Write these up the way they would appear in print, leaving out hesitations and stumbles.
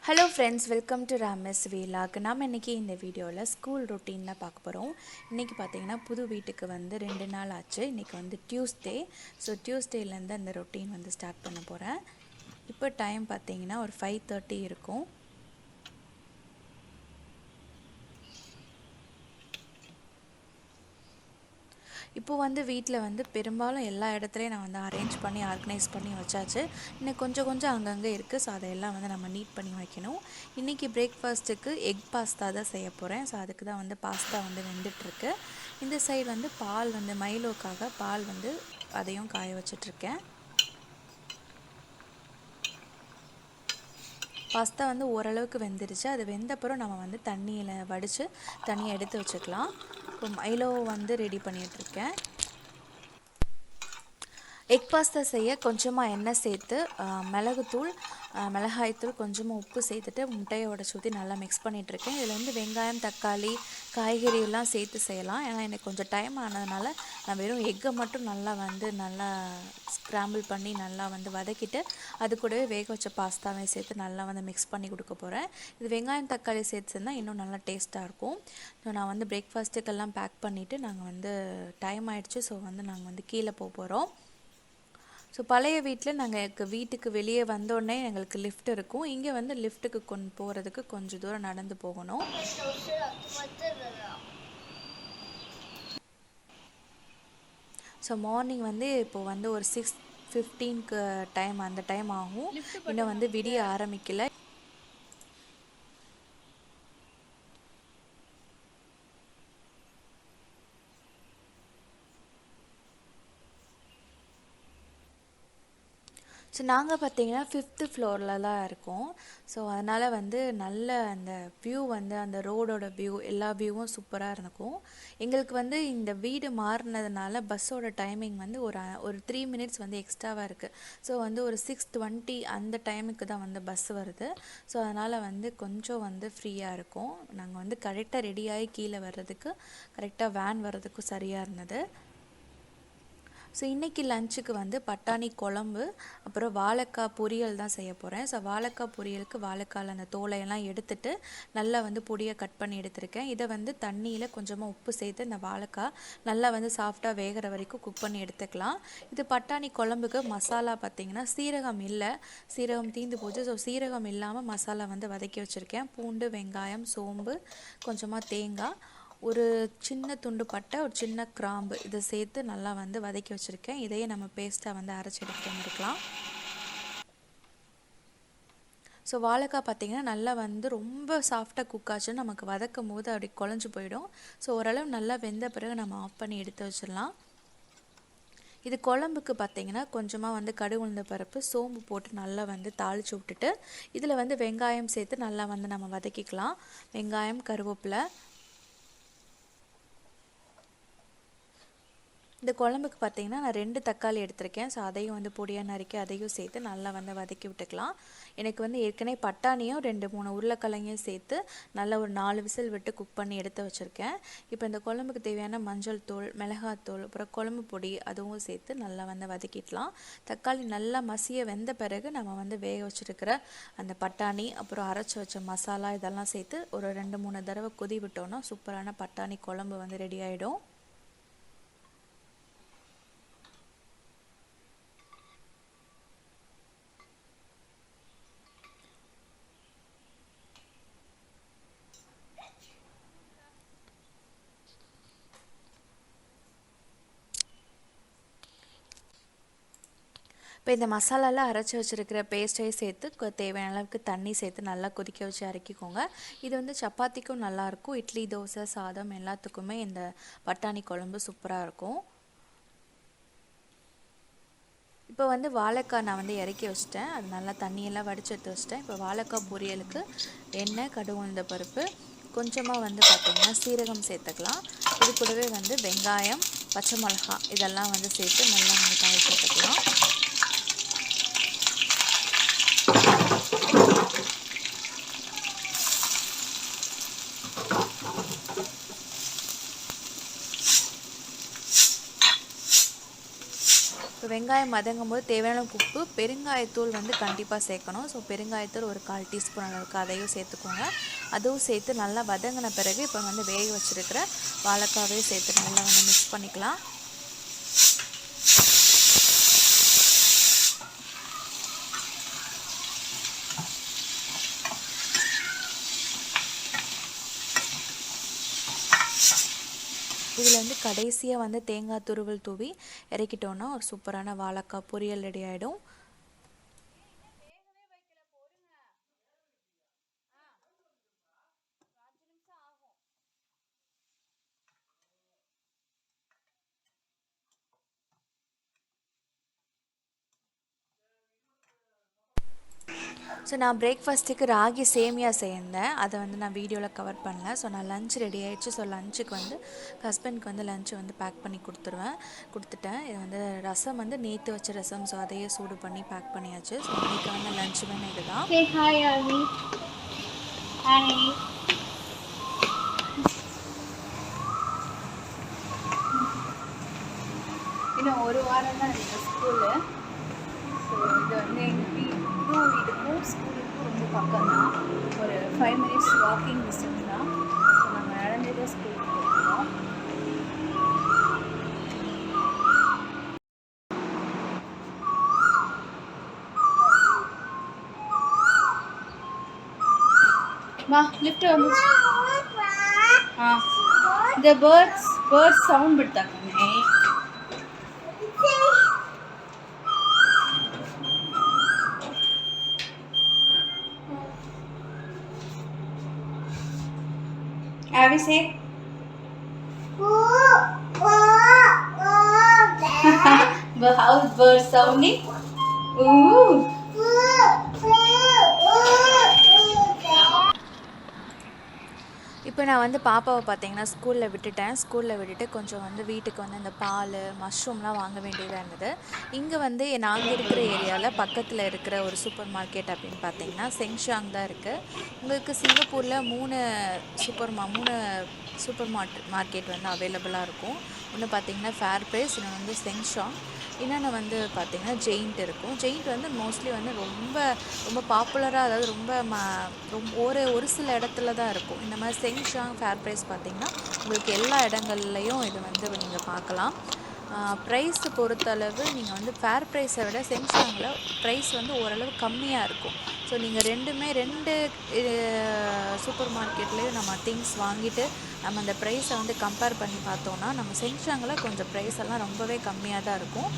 Hello friends, welcome to Ramy's vlog. நாம் இன்னைக்கு இந்த வீடியோல ஸ்கூல் ரொட்டீன் தான் பார்க்க போறோம். இன்னைக்கு பாத்தீங்கன்னா புது வீட்டுக்கு வந்து 2 நாள் ஆச்சு. இன்னைக்கு வந்து டியூஸ்டே. ஸோ டியூஸ்டேல இருந்து அந்த ரொட்டீன் வந்து ஸ்டார்ட் பண்ண போறேன். இப்போ டைம் பாத்தீங்கன்னா ஒரு 5:30 இருக்கும். இப்போ வந்து வீட்டில் வந்து பெரும்பாலும் எல்லா இடத்துலையும் நான் வந்து அரேஞ்ச் பண்ணி ஆர்கனைஸ் பண்ணி வச்சாச்சு. இன்னும் கொஞ்சம் கொஞ்சம் அங்கங்கே இருக்குது. ஸோ அதையெல்லாம் வந்து நம்ம நீட் பண்ணி வைக்கணும். இன்றைக்கி பிரேக்ஃபாஸ்ட்டுக்கு எக் பாஸ்தா தான் செய்ய போகிறேன். ஸோ அதுக்கு தான் வந்து பாஸ்தா வந்து வெந்துட்டுருக்கு. இந்த சைடு வந்து பால் வந்து மைலோக்காக பால் வந்து அதையும் காய வச்சிட்ருக்கேன். பாஸ்தா வந்து ஓரளவுக்கு வெந்துருச்சு. அது வெந்தப்புறம் நம்ம வந்து தண்ணியில் வடித்து தண்ணியை எடுத்து வச்சுக்கலாம். இப்போ மைலோ வந்து ரெடி பண்ணிகிட்ருக்கேன். எக் பாஸ்தா செய்ய கொஞ்சமாக எண்ணெய் சேர்த்து மிளகுத்தூள் மிளகாய்த்தூள் கொஞ்சமாக உப்பு சேர்த்துட்டு முட்டையை உடச்சி ஊற்றி நல்லா மிக்ஸ் பண்ணிகிட்ருக்கேன். இதில் வந்து வெங்காயம் தக்காளி காய்கறி எல்லாம் சேர்த்து செய்யலாம். ஏன்னா எனக்கு கொஞ்சம் டைம் ஆனதுனால நான் வெறும் எக்கை மட்டும் நல்லா ஸ்க்ராம்பிள் பண்ணி நல்லா வந்து வதக்கிட்டு அது கூடவே வேக வச்ச பாஸ்தாவை சேர்த்து நல்லா வந்து மிக்ஸ் பண்ணி கொடுக்க போகிறேன். இது வெங்காயம் தக்காளி சேர்த்துன்னா இன்னும் நல்லா டேஸ்ட்டாக இருக்கும். ஸோ நான் வந்து பிரேக்ஃபாஸ்ட்டுக்கெல்லாம் பேக் பண்ணிவிட்டு நாங்கள் வந்து டைம் ஆகிடுச்சு. ஸோ வந்து நாங்கள் வந்து கீழே போகிறோம். ஸோ பழைய வீட்டில் நாங்கள் வீட்டுக்கு வெளியே வந்தோடனே எங்களுக்கு லிஃப்ட் இருக்கும். இங்கே வந்து லிஃப்ட்டுக்கு போகிறதுக்கு கொஞ்சம் தூரம் நடந்து போகணும். ஸோ மார்னிங் வந்து இப்போது வந்து ஒரு 6:15க்கு அந்த டைம் ஆகும். இன்னும் வந்து விடிய ஆரம்பிக்கல. ஸோ நாங்கள் பார்த்தீங்கன்னா 5th ஃப்ளோரில் தான் இருக்கோம். ஸோ அதனால் வந்து நல்ல அந்த வியூ வந்து அந்த ரோடோட வியூ எல்லா வியூவும் சூப்பராக இருக்கும். எங்களுக்கு வந்து இந்த வீடு மாறினதுனால பஸ்ஸோட டைமிங் வந்து ஒரு 3 மினிட்ஸ் வந்து எக்ஸ்ட்ராவாக இருக்குது. ஸோ வந்து ஒரு 6:20 அந்த டைமுக்கு தான் வந்து பஸ் வருது. ஸோ அதனால் வந்து கொஞ்சம் வந்து ஃப்ரீயாக இருக்கும். நாங்கள் வந்து கரெக்டாக ரெடியாகி கீழே வர்றதுக்கு கரெக்டாக வேன் வர்றதுக்கும் சரியாக இருந்தது. ஸோ இன்றைக்கி லஞ்சுக்கு வந்து பட்டாணி குழம்பு அப்புறம் வாழைக்காய் பொரியல் தான் செய்ய போகிறேன். ஸோ வாழைக்காய் பொரியலுக்கு வாழைக்காயில் அந்த தோலையெல்லாம் எடுத்துட்டு நல்லா வந்து பொடியை கட் பண்ணி எடுத்திருக்கேன். இதை வந்து தண்ணியில் கொஞ்சமாக உப்பு சேர்த்து இந்த வாழைக்காய் நல்லா வந்து சாஃப்டாக வேகிற வரைக்கும் குக் பண்ணி எடுத்துக்கலாம். இது பட்டாணி குழம்புக்கு மசாலா பார்த்திங்கன்னா சீரகம் இல்லை, சீரகம் தீந்து போச்சு. ஸோ சீரகம் இல்லாமல் மசாலா வந்து வதக்கி வச்சுருக்கேன். பூண்டு வெங்காயம் சோம்பு கொஞ்சமாக தேங்காய் ஒரு சின்ன துண்டு பட்டை ஒரு சின்ன கிராம்பு இதை சேர்த்து நல்லா வந்து வதக்கி வச்சுருக்கேன். இதையே நம்ம பேஸ்ட்டாக வந்து அரைச்சி எடுத்துகிட்டு வந்துருக்கலாம். ஸோ வாழைக்காய் பார்த்திங்கன்னா நல்லா வந்து ரொம்ப சாஃப்டாக குக் ஆச்சுன்னு நமக்கு வதக்கும் போது அப்படி குழஞ்சி போயிடும். ஸோ ஓரளவு நல்லா வெந்த பிறகு நம்ம ஆஃப் பண்ணி எடுத்து வச்சிடலாம். இது குழம்புக்கு பார்த்திங்கன்னா கொஞ்சமாக வந்து கடுகு உளுந்த பருப்பு சோம்பு போட்டு நல்லா வந்து தாளித்து விட்டுட்டு இதில் வந்து வெங்காயம் சேர்த்து நல்லா வந்து நம்ம வதக்கிக்கலாம். வெங்காயம் கருவேப்பிலை இந்த குழம்புக்கு பார்த்திங்கன்னா நான் 2 தக்காளி எடுத்திருக்கேன். ஸோ அதையும் வந்து பொடியாக நறுக்கி அதையும் சேர்த்து நல்லா வந்து வதக்கி விட்டுக்கலாம். எனக்கு வந்து ஏற்கனவே பட்டாணியும் 2-3 உருளைக்கிழங்கையும் சேர்த்து நல்லா ஒரு 4 விசில் விட்டு குக் பண்ணி எடுத்து வச்சுருக்கேன். இப்போ இந்த குழம்புக்கு தேவையான மஞ்சள் தூள் மிளகாத்தூள் அப்புறம் குழம்பு பொடி அதுவும் சேர்த்து நல்லா வந்து வதக்கிடலாம். தக்காளி நல்லா மசிய வெந்த பிறகு நம்ம வந்து வேக வச்சுருக்கிற அந்த பட்டாணி அப்புறம் அரைச்சி வச்ச மசாலா இதெல்லாம் சேர்த்து ஒரு 2-3 தடவை கொதி விட்டோன்னா சூப்பரான பட்டாணி குழம்பு வந்து ரெடி ஆகிடும். இப்போ இந்த மசாலாலாம் அரைச்சி வச்சுருக்கிற பேஸ்ட்டையும் சேர்த்து தேவையான அளவுக்கு தண்ணி சேர்த்து நல்லா கொதிக்க வச்சு இறக்கிக்கோங்க. இது வந்து சப்பாத்திக்கும் நல்லாயிருக்கும். இட்லி தோசை சாதம் எல்லாத்துக்குமே இந்த பட்டாணி குழம்பு சூப்பராக இருக்கும். இப்போ வந்து வாழைக்காய் நான் வந்து இறக்கி வச்சிட்டேன். அது நல்லா தண்ணியெல்லாம் வடித்து எடுத்து வச்சிட்டேன். இப்போ வாழைக்காய் பொரியலுக்கு எண்ணெய் கடுகு உளுந்த பருப்பு கொஞ்சமாக வந்து பார்த்திங்கன்னா சீரகம் சேர்த்துக்கலாம். இது கூடவே வந்து வெங்காயம் பச்சை மிளகாய் இதெல்லாம் வந்து சேர்த்து நல்லா வந்து காய் சேர்த்துக்கலாம். இப்போ வெங்காயம் வதங்கும் போது தேவையான உப்பு, பெருங்காயத்தூள் வந்து கண்டிப்பாக சேர்க்கணும். ஸோ பெருங்காயத்தூள் ஒரு 1/4 டீஸ்பூன் அளவுக்கு அதையும் சேர்த்துக்கோங்க. அதுவும் சேர்த்து நல்லா வதங்கின பிறகு இப்போ வந்து வேக வச்சுருக்கிற வாழைக்காவே சேர்த்து நல்லா வந்து மிக்ஸ் பண்ணிக்கலாம். இதில் வந்து கடைசியாக வந்து தேங்காய் துருவல் தூவி இறக்கிட்டோன்னா ஒரு சூப்பரான வாழைக்காய் பொரியல் ரெடி ஆகிடும். ஸோ நான் பிரேக்ஃபாஸ்ட்டுக்கு ராகி சேமியா செய்யிருந்தேன். அதை வந்து நான் வீடியோவில் கவர் பண்ணல. ஸோ நான் லஞ்ச் ரெடி ஆகிடுச்சு. ஸோ லஞ்சுக்கு வந்து ஹஸ்பண்ட்க்கு வந்து லஞ்சு வந்து பேக் பண்ணி கொடுத்துட்டேன். இது வந்து ரசம் வந்து நேற்று வச்ச ரசம். ஸோ அதையே சூடு பண்ணி பேக் பண்ணியாச்சு. ஸோ இன்றைக்கி வந்து லஞ்ச் வேணும் இதுதான். ஹாய் ராமி. ஹாய். இன்னும் ஒரு வாரம் தான் இருக்குது ஸ்கூலு. ஸோ இது வந்து எங்கள் வீட்டுக்கும் ஸ்கூலுக்கும் ரொம்ப பக்கம் தான். ஒரு 5 minutes வாக்கிங் டிஸ்டன்ஸ் தான். ஸோ நாங்கள் நடந்தே தான் ஸ்கூலுக்கு போகிறோம். மா லிஃப்ட் வந்து இந்த பேர்ட்ஸ் சவுண்ட் ಬಿಡ್ತಾನೆ. Abby say how's bird sounding? Ooh. இப்போ நான் வந்து பாப்பாவை பார்த்தீங்கன்னா ஸ்கூலில் விட்டுட்டு கொஞ்சம் வந்து வீட்டுக்கு வந்து இந்த பால் மஷ்ரூம்லாம் வாங்க வேண்டியதாக இருந்தது. இங்கே வந்து நாங்கள் இருக்கிற ஏரியாவில் பக்கத்தில் இருக்கிற ஒரு சூப்பர் மார்க்கெட் அப்படின்னு பார்த்தீங்கன்னா செங்ஷாங் தான் இருக்குது. உங்களுக்கு சிங்கப்பூரில் 3 சூப்பர் மார்க்கெட் வந்து அவைலபிளாக இருக்கும். ஒன்று பார்த்தீங்கன்னா ஃபேர் ப்ரைஸ், இன்னொன்று வந்து செங்ஷாங், இன்னொன்று வந்து பார்த்திங்கன்னா ஜெயிண்ட் இருக்கும். ஜெயிண்ட் வந்து மோஸ்ட்லி வந்து ரொம்ப பாப்புலராக, அதாவது ஒரு சில இடத்துல தான் இருக்கும். இந்த மாதிரி செங்ஷாங் ஃபேர் ப்ரைஸ் பார்த்திங்கன்னா உங்களுக்கு எல்லா இடங்கள்லையும் இது வந்து நீங்கள் பார்க்கலாம். ப்ரைஸ் பொறுத்தளவு நீங்கள் வந்து ஃபேர் ப்ரைஸை விட செங்ஷாங்கில் ப்ரைஸ் வந்து ஓரளவு கம்மியாக இருக்கும். ஸோ நீங்கள் ரெண்டு சூப்பர் மார்க்கெட்லேயும் நம்ம திங்ஸ் வாங்கிட்டு நம்ம அந்த ப்ரைஸை வந்து கம்பேர் பண்ணி பார்த்தோன்னா நம்ம செங்ஷாங்கில் கொஞ்சம் ப்ரைஸ் எல்லாம் ரொம்பவே கம்மியாக தான் இருக்கும்.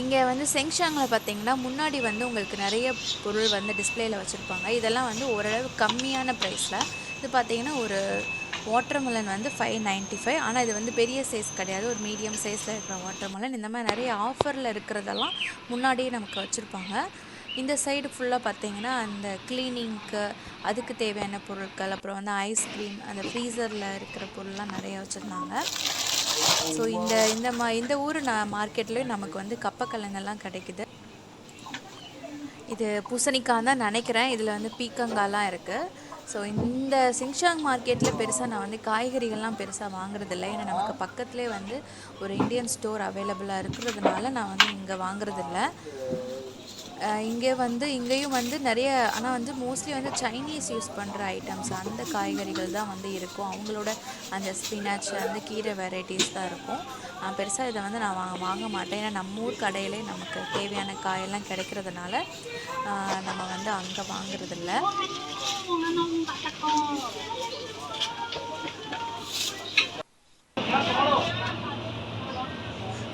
இங்கே வந்து செங்ஷாங்கில் பார்த்தீங்கன்னா முன்னாடி வந்து உங்களுக்கு நிறைய பொருள் வந்து டிஸ்பிளேயில் வச்சுருப்பாங்க. இதெல்லாம் வந்து ஓரளவு கம்மியான ப்ரைஸில். இது பார்த்திங்கன்னா ஒரு வாட்டர்மெலன் வந்து 5.95. ஆனால் இது வந்து பெரிய சைஸ் கிடையாது, ஒரு மீடியம் சைஸில் இருக்கிற வாட்டர்மெலன். இந்த மாதிரி நிறைய ஆஃபரில் இருக்கிறதெல்லாம் முன்னாடியே நமக்கு வச்சுருப்பாங்க. இந்த சைடு ஃபுல்லாக பார்த்திங்கன்னா அந்த க்ளீனிங்க்கு அதுக்கு தேவையான பொருட்கள், அப்புறம் வந்து ஐஸ்கிரீம், அந்த ஃப்ரீசரில் இருக்கிற பொருள்லாம் நிறைய வச்சுருந்தாங்க. ஸோ இந்த ஊர் மார்க்கெட்லேயும் நமக்கு வந்து கப்பக்கிழங்கெல்லாம் கிடைக்குது. இது பூசணிக்காய் தான் நினைக்கிறேன். இதில் வந்து பீக்கங்காய்லாம் இருக்குது. ஸோ இந்த செங்ஷாங் மார்க்கெட்டில் பெருசாக நான் வந்து காய்கறிகள்லாம் பெருசாக வாங்குறதில்லை. ஏன்னா நமக்கு பக்கத்துலேயே வந்து ஒரு இந்தியன் ஸ்டோர் அவைலபிளாக இருக்கிறதுனால நான் வந்து இங்கே வாங்குறதில்ல. இங்கேயும் வந்து நிறைய, ஆனால் வந்து மோஸ்ட்லி வந்து சைனீஸ் யூஸ் பண்ணுற ஐட்டம்ஸ், அந்த காய்கறிகள் தான் வந்து இருக்கும். அவங்களோட அந்த ஸ்பினாச், அந்த கீரை வெரைட்டிஸ் தான் இருக்கும். பெருசாக இதை வந்து நான் வாங்க மாட்டேன். ஏன்னா நம்ம ஊர் கடையிலே நமக்கு தேவையான காயெல்லாம் கிடைக்கிறதுனால நம்ம வந்து அங்கே வாங்குறதில்ல.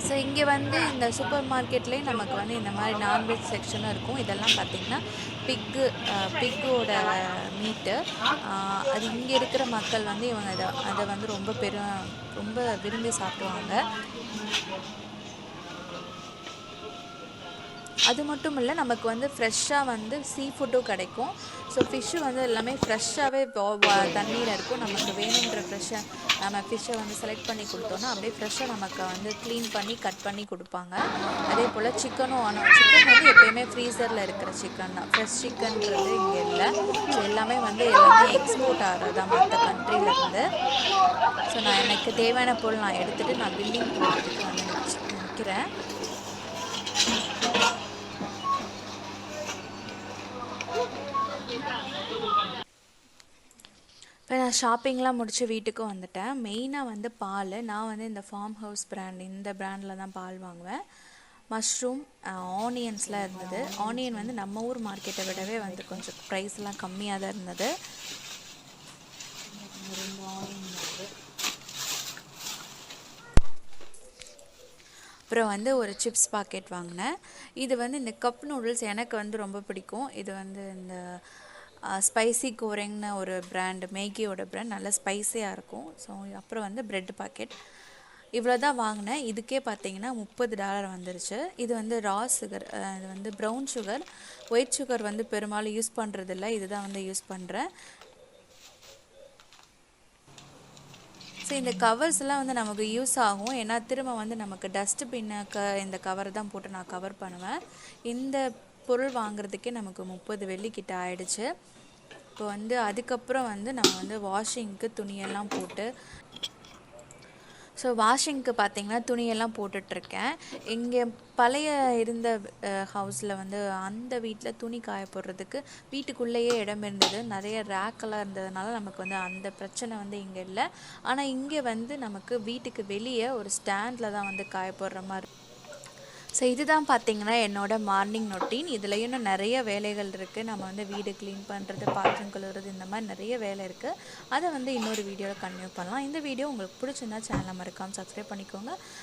ஸோ இங்கே வந்து இந்த சூப்பர் மார்க்கெட்லேயே நமக்கு வந்து இந்த மாதிரி நான்வெஜ் செக்ஷனும் இருக்கும். இதெல்லாம் பார்த்திங்கன்னா பிக்கோட மீட்டு. அது இங்கே இருக்கிற மக்கள் வந்து இவங்க அதை வந்து ரொம்ப விரும்பி சாப்பிடுவாங்க. அது மட்டும் இல்லை, நமக்கு வந்து ஃப்ரெஷ்ஷாக வந்து சீ ஃபுட்டும் கிடைக்கும். ஸோ ஃபிஷ்ஷு வந்து எல்லாமே ஃப்ரெஷ்ஷாகவே தண்ணியில் இருக்கும். நமக்கு வேணுன்ற நம்ம ஃபிஷ்ஷை வந்து செலக்ட் பண்ணி கொடுத்தோன்னா அப்படியே ஃப்ரெஷ்ஷாக நமக்கு வந்து க்ளீன் பண்ணி கட் பண்ணி கொடுப்பாங்க. அதே போல் சிக்கன் வந்து எப்போயுமே எல்லாமே ஃப்ரீசரில் இருக்கிற சிக்கன் தான், ஃப்ரெஷ் சிக்கன்றது இங்கே இல்லை. ஸோ எல்லாமே எக்ஸ்போர்ட் ஆகிறதா மற்ற கண்ட்ரிலேருந்து. ஸோ நான் எனக்கு தேவையான பொருள் நான் எடுத்துகிட்டு நான் பில்லிங் போடுறதுக்கு வந்து நிற்கிறேன். இப்போ நான் ஷாப்பிங்லாம் முடித்து வீட்டுக்கு வந்துட்டேன். மெயினாக வந்து பால், நான் வந்து இந்த ஃபார்ம் ஹவுஸ் பிராண்ட், இந்த பிராண்டில் தான் பால் வாங்குவேன். மஷ்ரூம், ஆனியன்ஸ்லாம் இருந்தது. ஆனியன் வந்து நம்ம ஊர் மார்க்கெட்டை விடவே வந்து கொஞ்சம் ப்ரைஸ்லாம் கம்மியாக தான் இருந்தது. அப்புறம் வந்து ஒரு சிப்ஸ் பாக்கெட் வாங்கினேன். இது வந்து இந்த கப் நூடுல்ஸ் எனக்கு வந்து ரொம்ப பிடிக்கும். இது வந்து இந்த ஸ்பைசி கோரெங்னு ஒரு பிராண்டு, மேகியோட பிராண்ட், நல்லா ஸ்பைஸியாக இருக்கும். ஸோ அப்புறம் வந்து ப்ரெட் பாக்கெட், இவ்வளோ தான் வாங்கினேன். இதுக்கே பார்த்தீங்கன்னா $30 வந்துருச்சு. இது வந்து ரா சுகர், இது வந்து ப்ரௌன் சுகர். ஒயிட் சுகர் வந்து பெரும்பாலும் யூஸ் பண்ணுறதில்ல, இதுதான் வந்து யூஸ் பண்ணுறேன். ஸோ இந்த கவர்ஸ்லாம் வந்து நமக்கு யூஸ் ஆகும். ஏன்னா திரும்ப வந்து நமக்கு டஸ்ட்பின்னுக்கு இந்த கவர் தான் போட்டு நான் கவர் பண்ணுவேன். இந்த பொருள் வாங்குறதுக்கே நமக்கு 30 வெள்ளி கிட்ட ஆயிடுச்சு. இப்போ வந்து அதுக்கப்புறம் வந்து நம்ம வந்து வாஷிங்க்கு துணியெல்லாம் போட்டு, ஸோ வாஷிங்க்கு பார்த்திங்கன்னா துணியெல்லாம் போட்டுட்ருக்கேன். இங்கே பழைய இருந்த ஹவுஸில் வந்து அந்த வீட்டில் துணி காய போடுறதுக்கு வீட்டுக்குள்ளேயே இடம் இருந்தது. நிறைய ரேக்கெல்லாம் இருந்ததுனால நமக்கு வந்து அந்த பிரச்சனை வந்து இங்கே இல்லை. ஆனால் இங்கே வந்து நமக்கு வீட்டுக்கு வெளியே ஒரு ஸ்டாண்டில் தான் வந்து காய போடுற மாதிரி. ஸோ இதுதான் பார்த்திங்கன்னா என்னோடய மார்னிங் ரொட்டீன். இதில் இன்னும் நிறைய வேலைகள் இருக்குது. நம்ம வந்து வீடு க்ளீன் பண்ணுறது, பாத்திரம் கழுவுறது, இந்த மாதிரி நிறைய வேலை இருக்குது. அதை வந்து இன்னொரு வீடியோவில் கன்டினியூ பண்ணலாம். இந்த வீடியோ உங்களுக்கு பிடிச்சிருந்தா சேனலை மறக்காமல் சப்ஸ்கிரைப் பண்ணிக்கோங்க.